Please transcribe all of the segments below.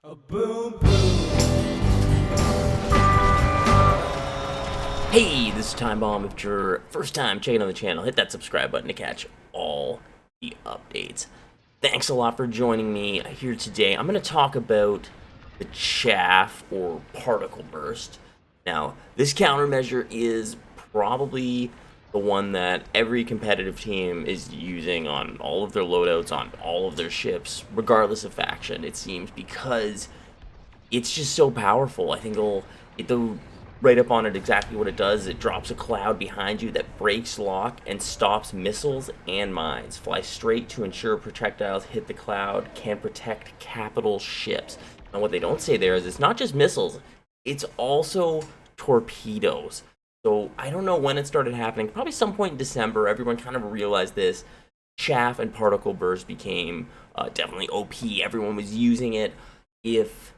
A boom boom. Hey, this is Time Bomb. If you're first time checking on the channel, hit that subscribe button to catch all the updates. Thanks a lot for joining me here today. I'm going to talk about the chaff or particle burst. Now, this countermeasure is probably the one that every competitive team is using on all of their loadouts, on all of their ships, regardless of faction, it seems, because it's just so powerful. I think it'll right up on it exactly what it does. It drops a cloud behind you that breaks lock and stops missiles and mines. Fly straight to ensure projectiles hit the cloud, can protect capital ships. And what they don't say there is it's not just missiles, it's also torpedoes. So I don't know when it started happening. Probably some point in December, everyone kind of realized this. Chaff and particle burst became definitely OP. Everyone was using it. If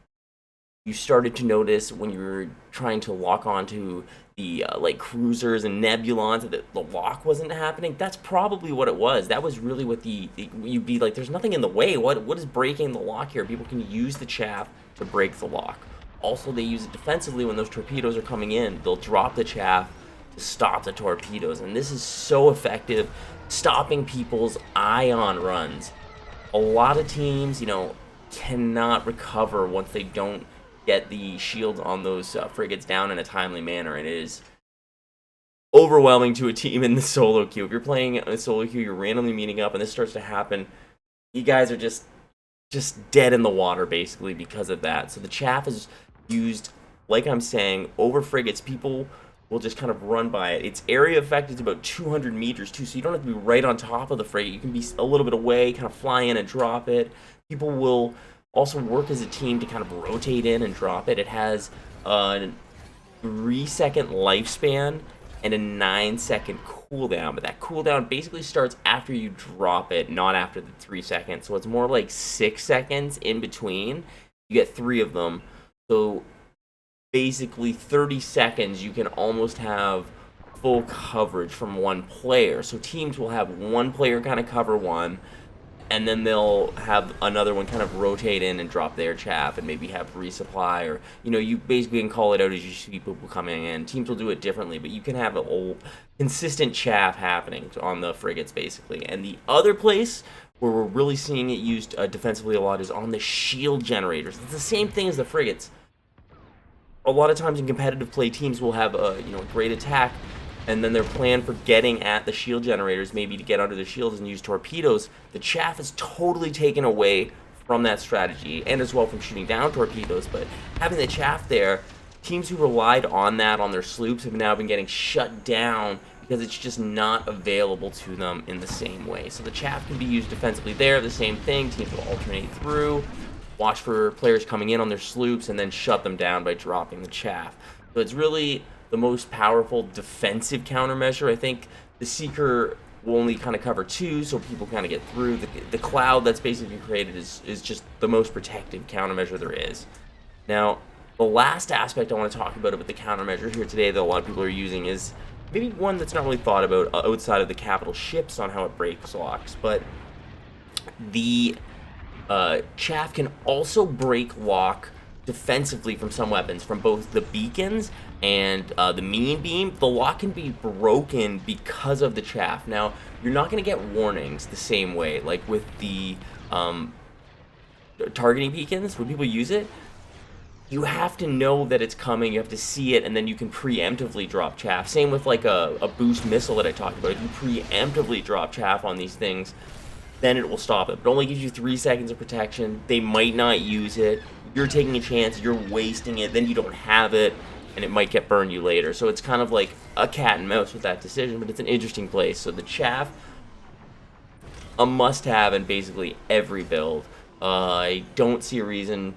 you started to notice when you were trying to lock onto the like cruisers and nebulons that the lock wasn't happening, that's probably what it was. That was really what you'd be like, there's nothing in the way. What is breaking the lock here? People can use the chaff to break the lock. Also, they use it defensively when those torpedoes are coming in. They'll drop the chaff to stop the torpedoes, and this is so effective stopping people's ion runs. A lot of teams, cannot recover once they don't get the shields on those frigates down in a timely manner, and it is overwhelming to a team in the solo queue. If you're playing a solo queue, you're randomly meeting up, and this starts to happen, you guys are just dead in the water, basically, because of that. So the chaff is used, like I'm saying, over frigates. People will just kind of run by it. Its area effect is about 200 meters, too, so you don't have to be right on top of the frigate. You can be a little bit away, kind of fly in and drop it. People will also work as a team to kind of rotate in and drop it. It has a 3-second lifespan and a 9-second cooldown, but that cooldown basically starts after you drop it, not after the 3 seconds. So it's more like 6 seconds in between. You get 3 of them. So basically 30 seconds you can almost have full coverage from one player. So teams will have one player kind of cover one, and then they'll have another one kind of rotate in and drop their chaff and maybe have resupply, or you basically can call it out as you see people coming in. Teams will do it differently, but you can have a whole consistent chaff happening on the frigates basically. And the other place where we're really seeing it used defensively a lot is on the shield generators. It's the same thing as the frigates. A lot of times in competitive play, teams will have a great attack, and then their plan for getting at the shield generators, maybe to get under the shields and use torpedoes. The chaff is totally taken away from that strategy, and as well from shooting down torpedoes. But having the chaff there, teams who relied on that on their sloops have now been getting shut down because it's just not available to them in the same way. So the chaff can be used defensively there. The same thing, teams will alternate through, watch for players coming in on their sloops, and then shut them down by dropping the chaff. So it's really the most powerful defensive countermeasure. I think the Seeker will only kind of cover 2, so people kind of get through. The cloud that's basically created is just the most protective countermeasure there is. Now, the last aspect I want to talk about with the countermeasure here today that a lot of people are using is maybe one that's not really thought about outside of the capital ships on how it breaks locks, but the chaff can also break lock defensively from some weapons, from both the beacons and the mean beam. The lock can be broken because of the chaff. Now, you're not going to get warnings the same way, like with the targeting beacons. When people use it, you have to know that it's coming, you have to see it, and then you can preemptively drop chaff. Same with like a boost missile that I talked about. If you preemptively drop chaff on these things, then it will stop it. But it only gives you 3 seconds of protection. They might not use it. You're taking a chance, you're wasting it, then you don't have it, and it might get burned you later. So it's kind of like a cat and mouse with that decision, but it's an interesting place. So the chaff, a must-have in basically every build. I don't see a reason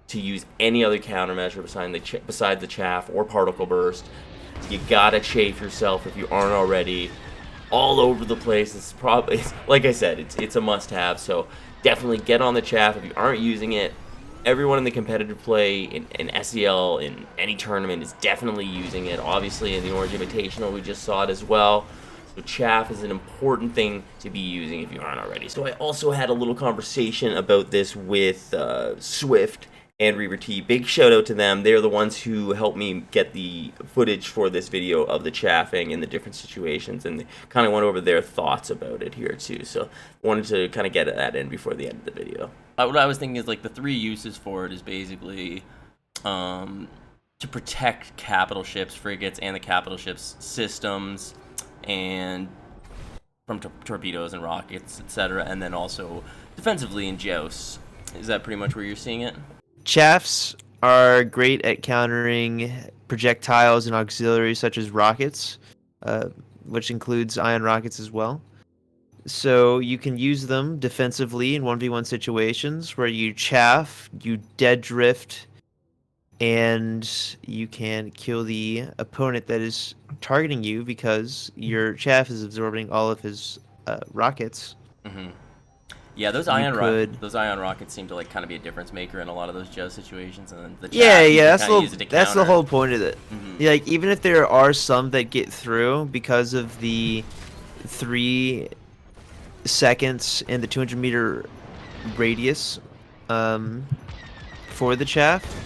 to use any other countermeasure besides the chaff or particle burst. You gotta chafe yourself if you aren't already. All over the place. It's probably, like I said, it's a must-have. So definitely get on the chaff if you aren't using it. Everyone in the competitive play in SEL in any tournament is definitely using it. Obviously in the Orange Invitational we just saw it as well. So chaff is an important thing to be using if you aren't already. So I also had a little conversation about this with Swift and ReaverT. Big shout out to them. They're the ones who helped me get the footage for this video of the chaffing in the different situations, and they kind of went over their thoughts about it here too. So wanted to kind of get that in before the end of the video. What I was thinking is like the 3 uses for it is basically to protect capital ships, frigates, and the capital ships systems, and from torpedoes and rockets, etc. And then also defensively in Joust. Is that pretty much where you're seeing it? Chaffs are great at countering projectiles and auxiliaries such as rockets, which includes ion rockets as well. So you can use them defensively in 1v1 situations where you chaff, you dead drift, and you can kill the opponent that is targeting you because your chaff is absorbing all of his rockets. Mm-hmm. Yeah, those ion rockets seem to like kind of be a difference maker in a lot of those Joust situations, and then the chaff, that's the whole point of it. Mm-hmm. Yeah, like even if there are some that get through because of the 3 seconds and the 200-meter radius for the chaff.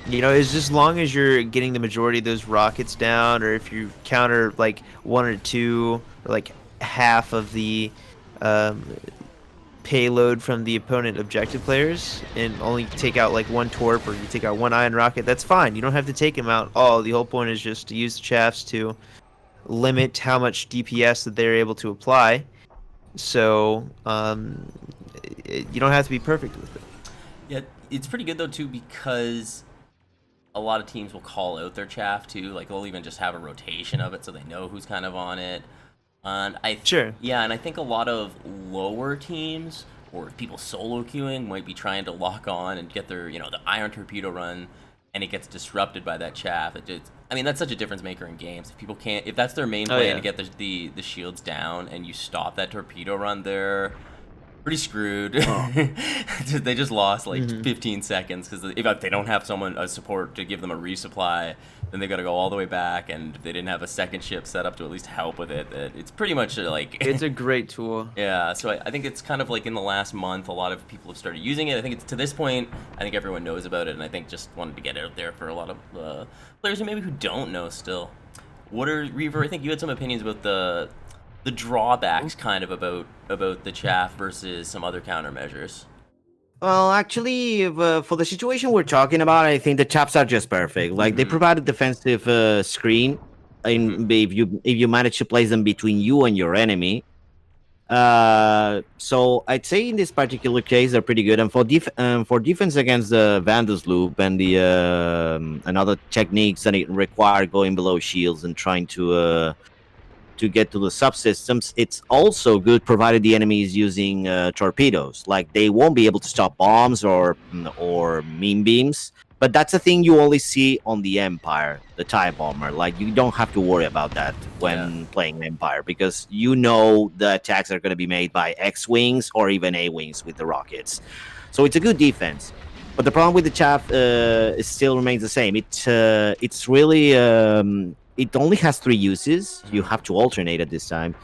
You know, it's just long as you're getting the majority of those rockets down, or if you counter like 1 or 2, or like half of the payload from the opponent objective players, and only take out like 1 torp, or you take out 1 ion rocket, that's fine. You don't have to take them out all. The whole point is just to use the chaffs to limit how much DPS that they're able to apply. So you don't have to be perfect with it. Yeah, it's pretty good though too, because a lot of teams will call out their chaff too. Like they'll even just have a rotation of it so they know who's kind of on it. And yeah, and I think a lot of lower teams or people solo queuing might be trying to lock on and get their, the iron torpedo run, and it gets disrupted by that chaff. I mean, that's such a difference maker in games. If people can't, if that's their main plan to get the shields down, and you stop that torpedo run, they're pretty screwed. They just lost like 15 seconds because if they don't have a support to give them a resupply, then they got to go all the way back, and if they didn't have a second ship set up to at least help with it, it's pretty much like it's a great tool. Yeah, so I think it's kind of like in the last month a lot of people have started using it. I think it's to this point, I think everyone knows about it, and I think just wanted to get it out there for a lot of players who don't know still. Reaver, I think you had some opinions about the drawbacks kind of about the chaff versus some other countermeasures. Well, actually, for the situation we're talking about, I think the chaps are just perfect. Like they provide a defensive screen, and if you manage to place them between you and your enemy. So I'd say in this particular case they're pretty good. And for defense against the Vandus loop and the and other techniques that it require going below shields and trying to get to the subsystems, it's also good provided the enemy is using torpedoes. Like they won't be able to stop bombs or mine beams, but that's a thing you only see on the Empire, the TIE bomber. Like you don't have to worry about that when playing Empire, because the attacks are going to be made by X-wings or even A-wings with the rockets. So it's a good defense. But the problem with the chaff still remains the same. It's really it only has 3 uses. You have to alternate at this time.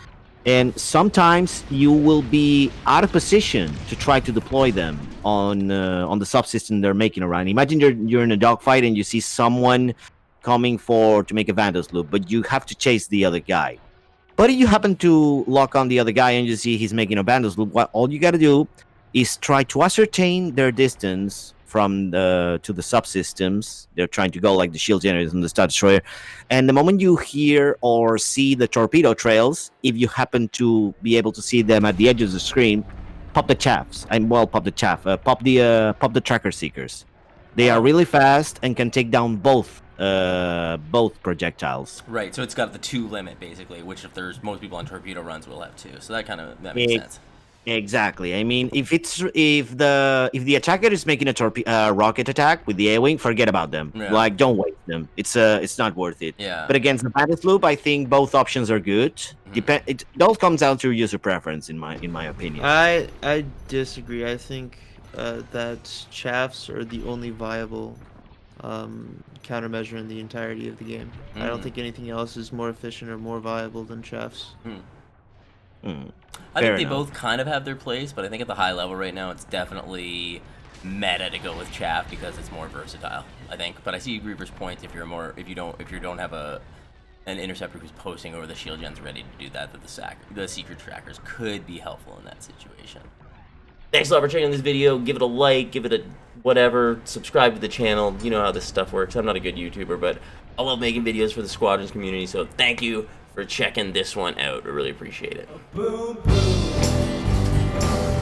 And sometimes you will be out of position to try to deploy them on the subsystem they're making around. Imagine you're in a dogfight and you see someone coming to make a Vandus loop, but you have to chase the other guy. But if you happen to lock on the other guy and you see he's making a Vandus loop, all you got to do is try to ascertain their distance from to the subsystems they're trying to go, like the shield generators and the Star Destroyer. And the moment you hear or see the torpedo trails, if you happen to be able to see them at the edge of the screen, pop the chaffs. Pop the tracker seekers. They are really fast and can take down both projectiles. Right, so it's got the 2 limit basically, which if there's most people on torpedo runs will have 2. So that makes sense. Exactly. I mean, if the attacker is making a rocket attack with the A-wing, forget about them. Yeah. Like, don't waste them. It's not worth it. Yeah. But against the Vandus loop, I think both options are good. It all comes down to user preference, in my opinion. I disagree. I think that chaffs are the only viable countermeasure in the entirety of the game. I don't think anything else is more efficient or more viable than chaffs. I think they both kind of have their place, but I think at the high level right now, it's definitely meta to go with Chaffe because it's more versatile, I think. But I see Reaver's point. If you don't have an interceptor who's posting over the shield gens ready to do that, the secret trackers could be helpful in that situation. Thanks a lot for checking this video. Give it a like, give it a whatever, subscribe to the channel. You know how this stuff works. I'm not a good YouTuber, but I love making videos for the Squadrons community, so thank you for checking this one out. I really appreciate it. Boom, boom.